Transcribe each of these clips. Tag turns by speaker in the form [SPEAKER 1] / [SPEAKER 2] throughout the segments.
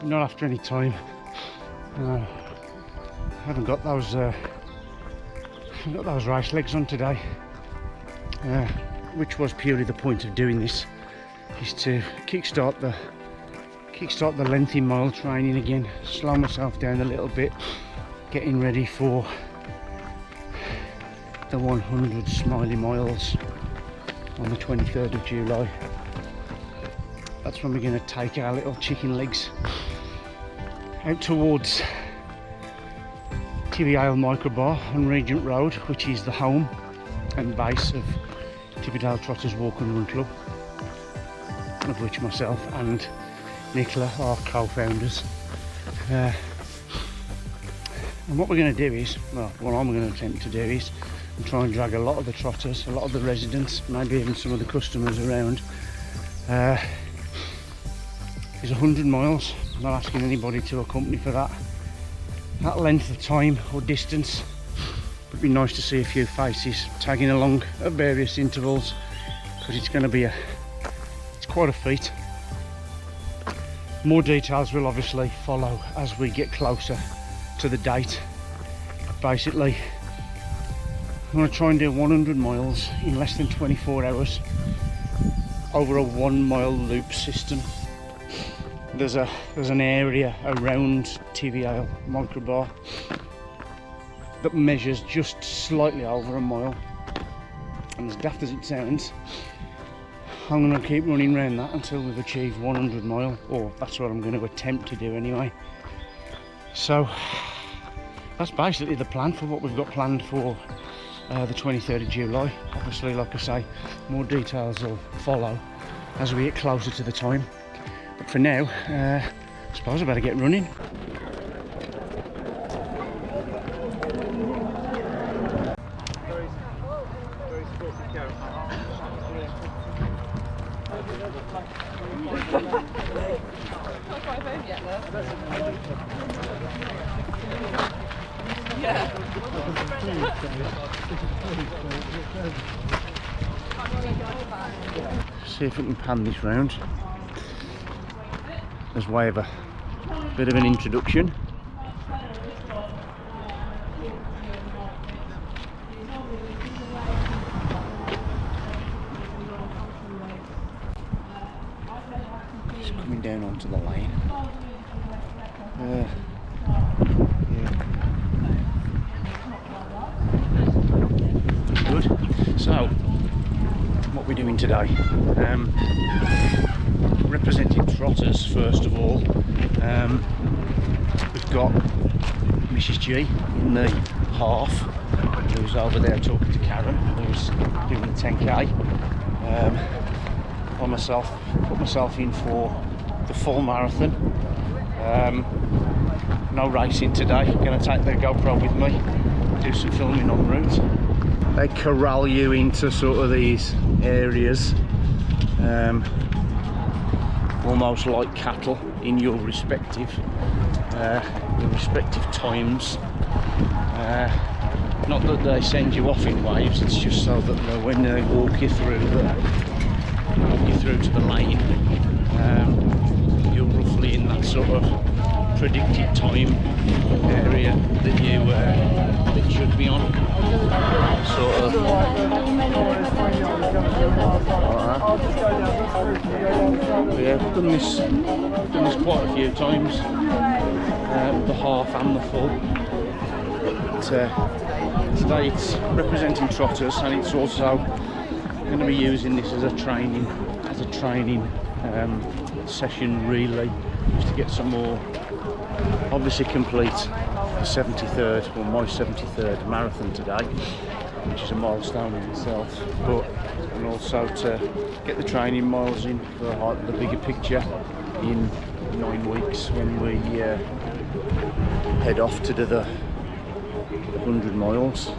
[SPEAKER 1] not after any time. I haven't got those race legs on today, which was purely the point of doing this, is to kickstart the lengthy mile training again, slow myself down a little bit, getting ready for the 100 Smiley miles on the 23rd of July. That's when we're going to take our little chicken legs out towards Tibbydale Microbar on Regent Road, which is the home and base of Tibbydale Trotters Walk and Run Club, of which myself and Nicola are co-founders. And what we're going to do is, well, what I'm going to attempt to do is try and drag a lot of the trotters, a lot of the residents, maybe even some of the customers around. Is 100 miles. I'm not asking anybody to accompany for that length of time or distance. It'd be nice to see a few faces tagging along at various intervals, because it's going to be it's quite a feat. More details will obviously follow as we get closer to the date. Basically, I'm going to try and do 100 miles in less than 24 hours over a 1 mile loop system. There's an area around Tibbydale Microbar that measures just slightly over a mile, and as daft as it sounds, I'm going to keep running around that until we've achieved 100 mile, or that's what I'm going to attempt to do anyway. So that's basically the plan for what we've got planned for the 23rd of July. Obviously, like I say, more details will follow as we get closer to the time. But for now, I suppose I better get running. See if we can pan this round as way of a bit of an introduction. Just coming down onto the lane. Yeah. Good. So, what we're doing today, representing trotters first of all. We've got Mrs. G in the half, who's over there talking to Karen, who's doing the 10k. I myself put myself in for the full marathon. No racing today. I'm going to take the GoPro with me, do some filming en route. They corral you into sort of these areas, almost like cattle, in your respective times. Not that they send you off in waves, it's just so that when they walk you through to the lane, you're roughly in that sort of predicted time area that you should be on. Sort of. Yeah, I've done this quite a few times, the half and the full. But today it's representing trotters, and it's also going to be using this as a training session, really, just to get some more. Obviously complete the 73rd, or my 73rd marathon today, which is a milestone in itself, and also to get the training miles in for the bigger picture in 9 weeks, when we head off to do the 100 miles.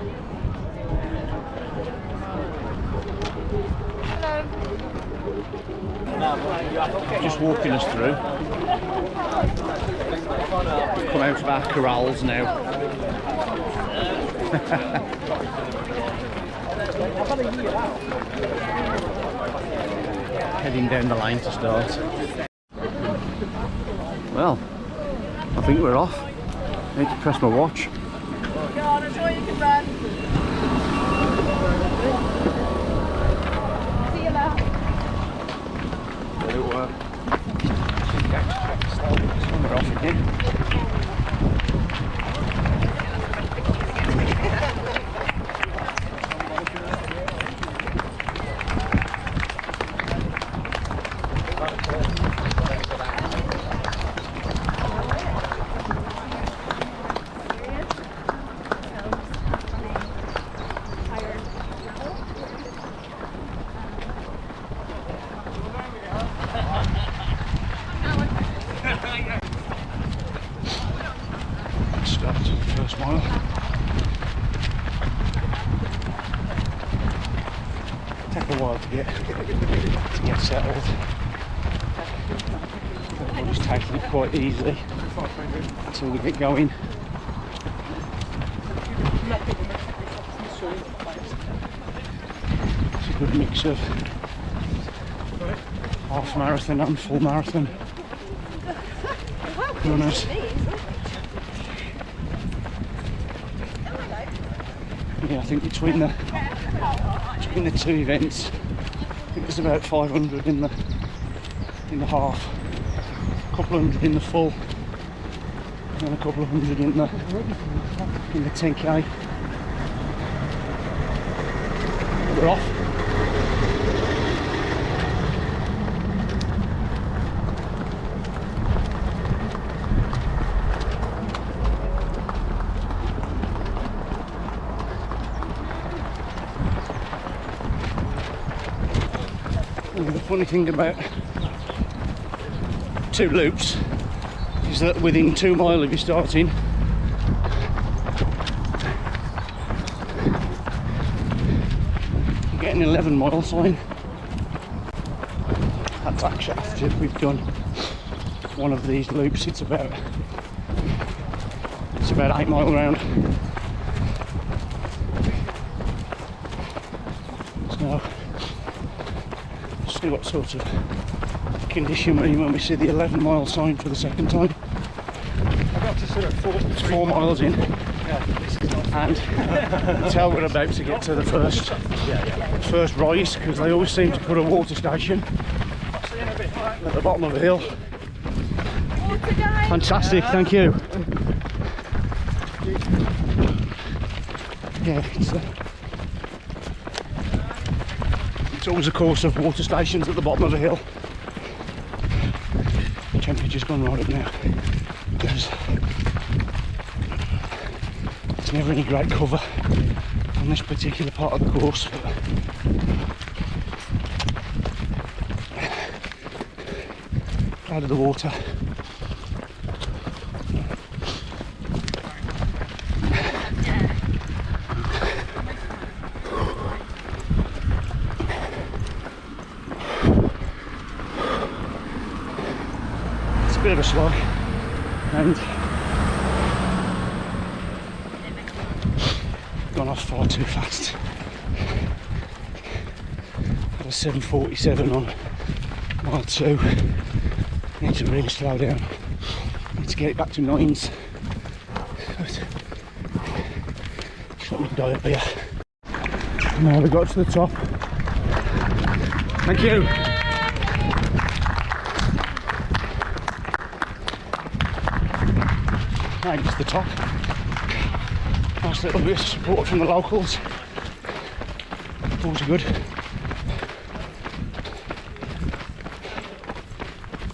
[SPEAKER 1] Just walking us through. Come out of our corrals now. Heading down the lane to start. Well, I think we're off. I need to press my watch.
[SPEAKER 2] Go on, enjoy your can see you later.
[SPEAKER 1] We're off again. Start to the first mile. Take a while to get settled. Everybody's taking it quite easily until we get going. It's a good mix of half marathon and full marathon runners. Yeah, I think between the two events, I think there's about 500 in the half, a couple hundred in the full, and a couple of hundred in the 10k. We're off. And the funny thing about 2 loops is that within 2 miles of you starting, you get an 11-mile sign. That's actually after we've done one of these loops. It's about 8 mile round. So see what sort of condition we're in when we see the 11-mile sign for the second time.
[SPEAKER 3] I got to sort of
[SPEAKER 1] 4 miles in, and tell we're about to get to the first rise, because they always seem to put a water station at the bottom of the hill. Fantastic, thank you. Yeah, it's always a course of water stations at the bottom of the hill. The temperature's gone right up now, because there's never any great cover on this particular part of the course. Out of the water. Bit of a slog, and gone off far too fast. Had a 7:47 on mile 2. Need to really slow down. Need to get it back to 9s. Got me diarrhea. Now we got to the top. Thank you. Right, it's the top. Nice little bit of support from the locals. Always good.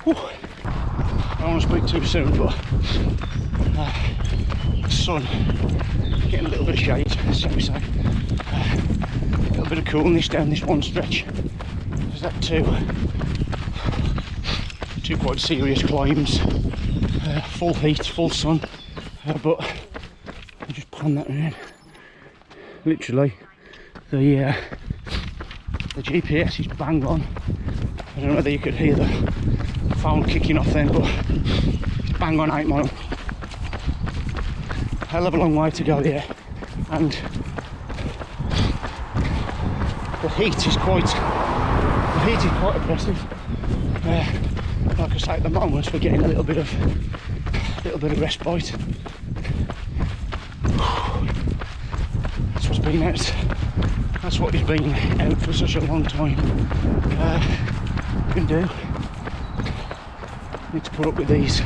[SPEAKER 1] Whew. I don't want to speak too soon, but the sun getting a little bit of shade, shall we say. A little bit of coolness down this one stretch. There's that two quite serious climbs. Full heat, full sun. But I just pan that around. Literally, the GPS is bang on. I don't know whether you could hear the phone kicking off then, but it's bang on 8 mile. Hell of a long way to go here, and the heat is quite oppressive. Like I say, at the moment we're getting a little bit of little bit of respite. That's what's been out. That's what has been out for such a long time. You can do. Need to put up with these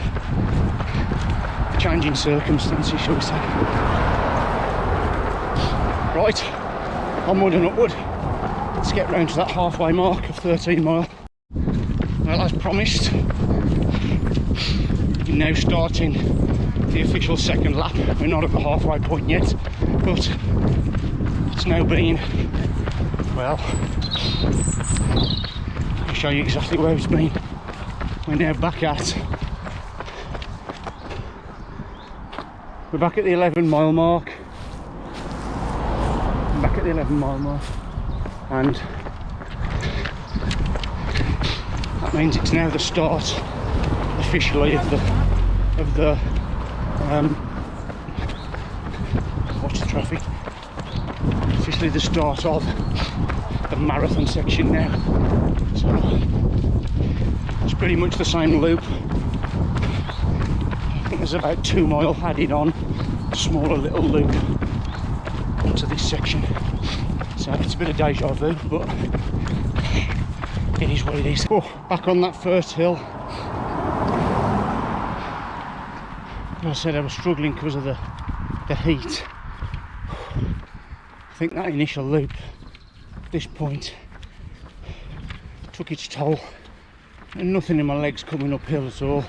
[SPEAKER 1] changing circumstances, shall we say. Right, onward and upward. Let's get round to that halfway mark of 13 mile. Well, as promised, we're now starting the official second lap. We're not at the halfway point yet, but it's now been, well, I'll show you exactly where it's been. We're now back at the 11 mile mark. Back at the 11 mile mark, and that means it's now the start officially of the watch the traffic. Officially the start of the marathon section now. So it's pretty much the same loop. I think there's about 2 mile added on, a smaller little loop onto this section. So it's a bit of deja vu, but it is what it is. Oh, back on that first hill. As I said, I was struggling because of the heat. I think that initial loop at this point took its toll, and nothing in my legs coming uphill at all.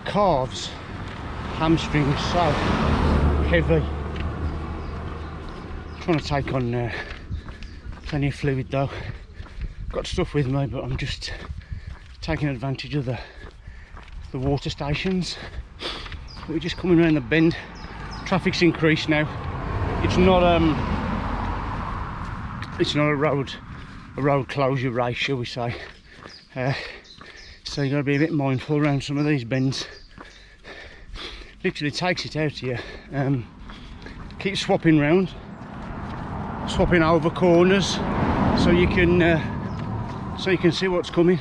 [SPEAKER 1] Calves, hamstrings, so heavy. Trying to take on plenty of fluid though. Got stuff with me, but I'm just taking advantage of the water stations. We're just coming around the bend. Traffic's increased now. It's not a road closure race, shall we say. So you got to be a bit mindful around some of these bends. Literally takes it out here. Keep swapping round, swapping over corners, so you can see what's coming.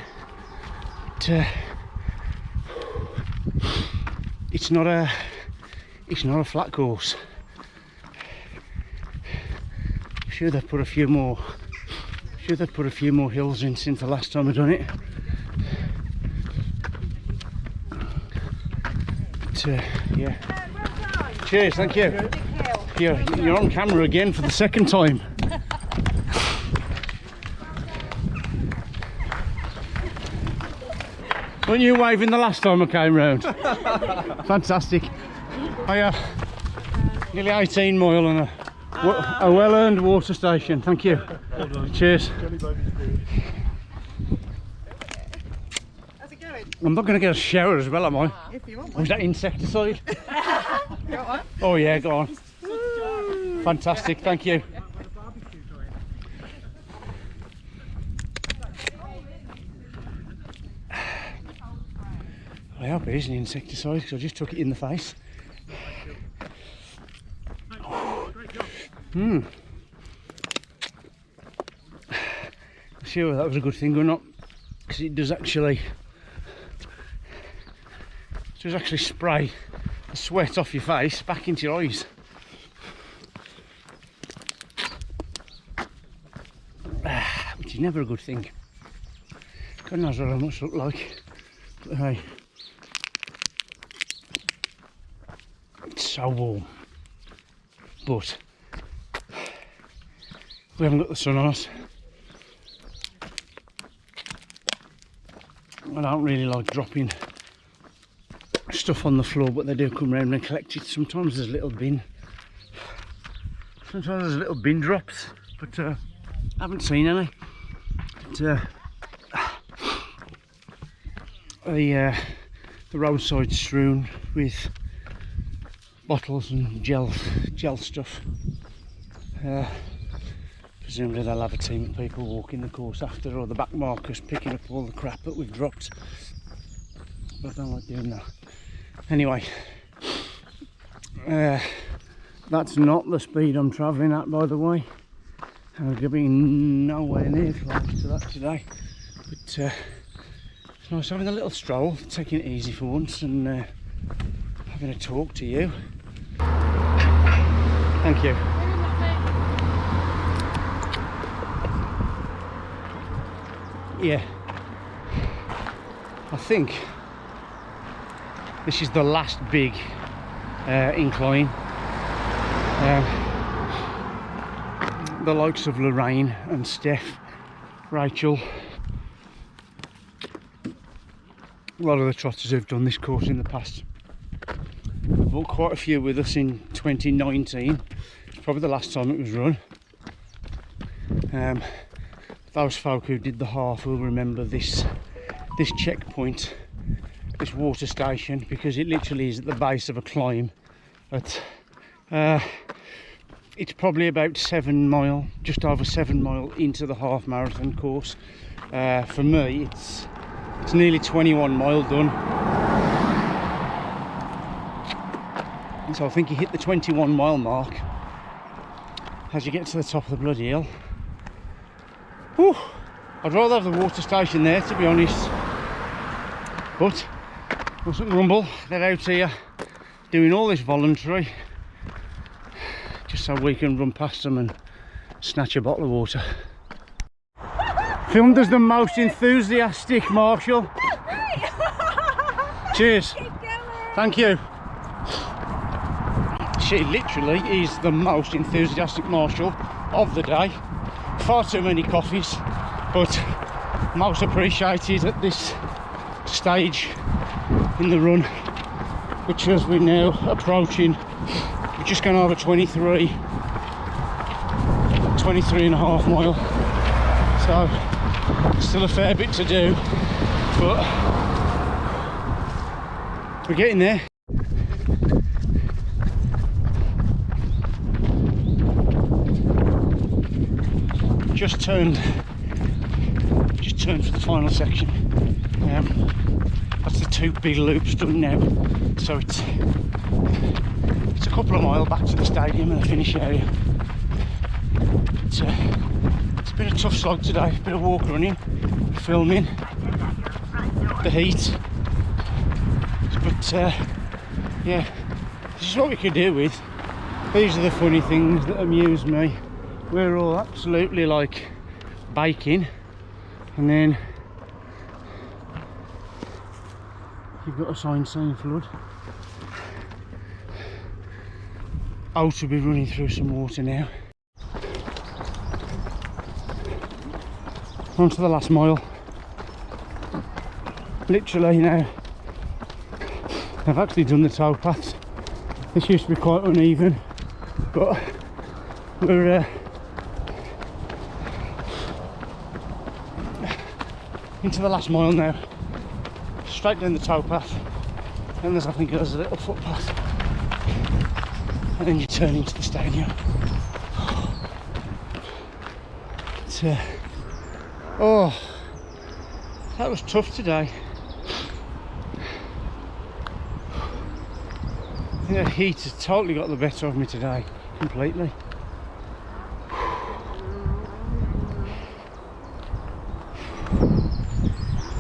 [SPEAKER 1] It's not a flat course. I'm sure they've put a few more. Hills in since the last time I've done it. But, yeah. Cheers, thank you. You're on camera again for the second time. Weren't you waving the last time I came round? Fantastic. Nearly 18 mile on a well-earned water station. Thank you.
[SPEAKER 3] Well done.
[SPEAKER 1] Cheers.
[SPEAKER 2] How's it going?
[SPEAKER 1] I'm not going to get a shower as well, am I?
[SPEAKER 2] If you want
[SPEAKER 1] Or is that insecticide?
[SPEAKER 2] Go on.
[SPEAKER 1] Oh yeah, go on. Fantastic, thank you. I hope it is an insecticide because I just took it in the face. Sure, that was a good thing or not, because it does actually spray the sweat off your face back into your eyes. Which is never a good thing. God knows what I must look like. But hey, it's so warm. But we haven't got the sun on us. I don't really like dropping stuff on the floor, but they do come round and collect it. Sometimes there's little bin drops, but I haven't seen any. But, the roadside's strewn with bottles and gel stuff. Presumably they'll have a team of people walking the course after, or the back markers picking up all the crap that we've dropped. But I don't like doing that. Anyway, that's not the speed I'm travelling at, by the way. I'm going to be nowhere near close to that today. But it's nice having a little stroll, taking it easy for once, and having a talk to you. Thank you. Yeah, I think this is the last big incline. The likes of Lorraine and Steph, Rachel, a lot of the trotters who've done this course in the past. I've brought quite a few with us in 2019. It's probably the last time it was run. Those folk who did the half will remember this checkpoint, this water station, because it literally is at the base of a climb. But it's probably about 7 mile, just over 7 mile into the half marathon course. For me, it's nearly 21 mile done. And so I think you hit the 21 mile mark as you get to the top of the bloody hill. Whew. I'd rather have the water station there, to be honest, but mustn't grumble. They're out here doing all this voluntary just so we can run past them and snatch a bottle of water. Filmed as the most enthusiastic Marshall. Cheers. Thank you. She literally is the most enthusiastic Marshall of the day. Far too many coffees, but most appreciated at this stage in the run, which as we're now approaching, we're just gone over 23 and a half mile, so still a fair bit to do, but we're getting there. Just turned for the final section. That's the 2 big loops done now, so it's a couple of miles back to the stadium and the finish area. It's been a tough slog today, a bit of walk running, filming, the heat, but yeah, this is what we could do with. These are the funny things that amuse me. We're all absolutely like baking, and then you've got a sign saying flood. Oh, to be running through some water now. On to the last mile. Literally now, I've actually done the towpaths. This used to be quite uneven, but we're into the last mile now. Straight down the towpath, and I think there's a little footpath, and then you turn into the stadium. It's, oh, that was tough today. The heat has totally got the better of me today, completely.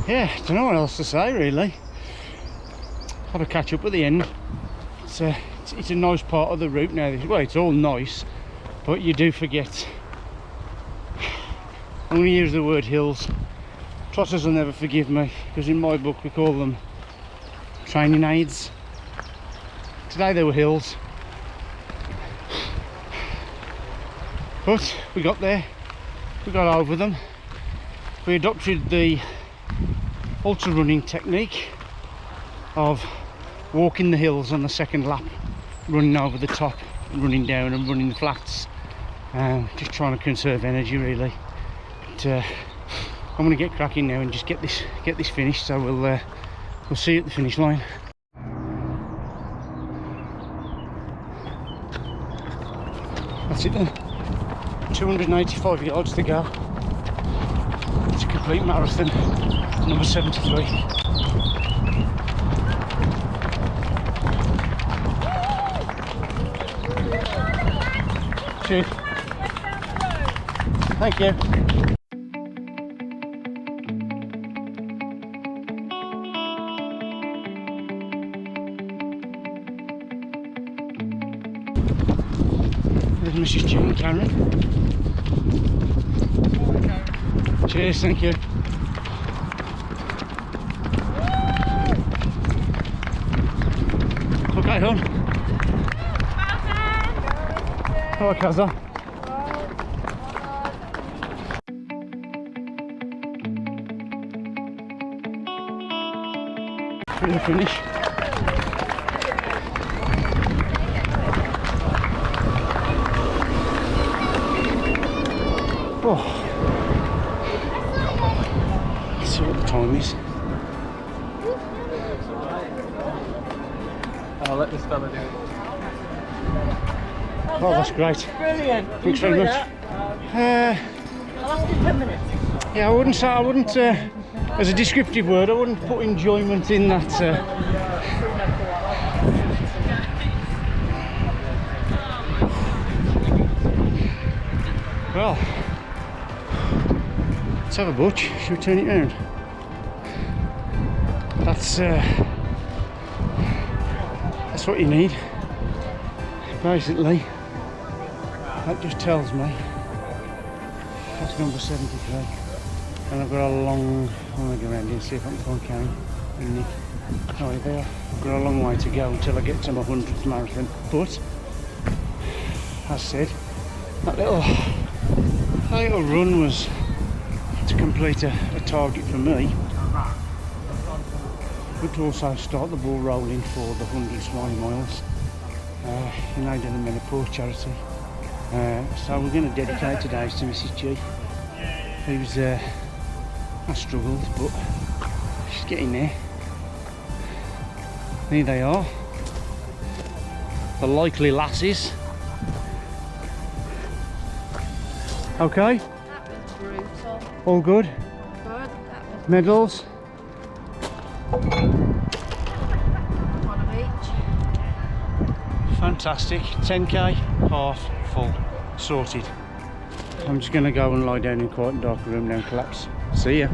[SPEAKER 1] Yeah, don't know what else to say really. Have a catch up at the end. It's a nice part of the route now. Well, it's all nice, but you do forget. I'm going to use the word hills. Trotters will never forgive me, because in my book we call them training aids. Today they were hills, but we got there. We got over them. We adopted the ultra running technique of walking the hills on the second lap, running over the top, running down and running the flats, just trying to conserve energy really. But I'm going to get cracking now and just get this finished, so we'll see you at the finish line. That's it then, 285 yards to go. It's a complete marathon, number 73. Cheers. Thank you. Mrs. G and Karen. Cheers, thank you. Okay, hon. Hello, Kaza. Pretty finish. Oh. Let's see what the time is.
[SPEAKER 3] I'll let this fella do it.
[SPEAKER 1] Oh, that's great.
[SPEAKER 2] Brilliant.
[SPEAKER 1] Thanks very much.
[SPEAKER 2] I'll ask you 10 minutes.
[SPEAKER 1] Yeah, I wouldn't, as a descriptive word, I wouldn't put enjoyment in that. Well, let's have a butch. Should we turn it round? That's what you need. Basically, that just tells me that's number 73. And I've got a long, I'm going to go around here and see if I can find Karen and Nick. Oh, there. I've got a long way to go until I get to my 100th marathon. But, as said, that little run was to complete a target for me, but to also start the ball rolling for the 100 Smiley miles in aid of the Menopause charity. So we're going to dedicate today's to Mrs. G, who's I struggled, but she's getting there. Here they are, the likely lasses. Okay,
[SPEAKER 4] That was brutal.
[SPEAKER 1] all good.
[SPEAKER 4] Good. That was
[SPEAKER 1] Medals.
[SPEAKER 4] one of each.
[SPEAKER 1] Fantastic. 10k, half, full, sorted. I'm just going to go and lie down in a quiet and dark room now and collapse. See ya.